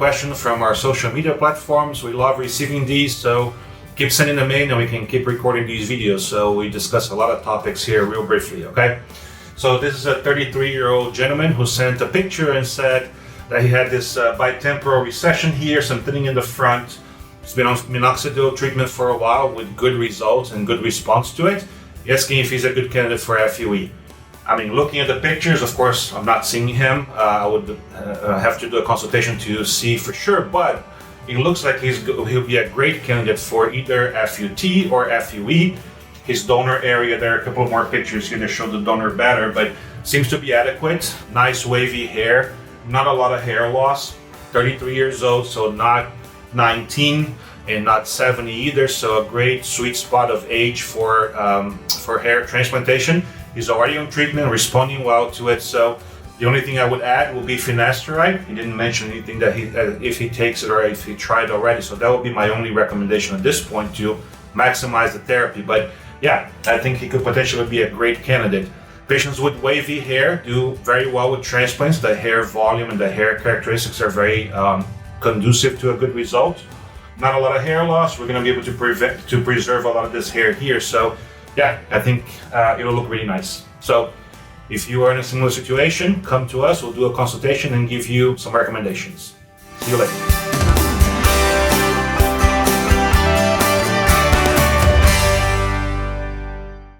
questions from our social media platforms. We love receiving these, so keep sending them in and we can keep recording these videos. So we discuss a lot of topics here real briefly, okay? So this is a 33-year-old gentleman who sent a picture and said that he had this bitemporal recession here, some thinning in the front. He's been on minoxidil treatment for a while with good results and good response to it. Asking if he's a good candidate for FUE. I mean, looking at the pictures, of course, I'm not seeing him. I would have to do a consultation to see for sure, but it looks like he'll be a great candidate for either FUT or FUE. His donor area, there are a couple more pictures here that show the donor better, but seems to be adequate. Nice wavy hair, not a lot of hair loss. 33 years old, so not 19 and not 70 either, so a great sweet spot of age for hair transplantation. He's already on treatment, responding well to it. So the only thing I would add will be finasteride. He didn't mention anything that if he takes it or if he tried already. So that would be my only recommendation at this point to maximize the therapy. But yeah, I think he could potentially be a great candidate. Patients with wavy hair do very well with transplants. The hair volume and the hair characteristics are very conducive to a good result. Not a lot of hair loss. We're going to be able to preserve a lot of this hair here. So yeah, I think it'll look really nice. So if you are in a similar situation, come to us. We'll do a consultation and give you some recommendations. See you later.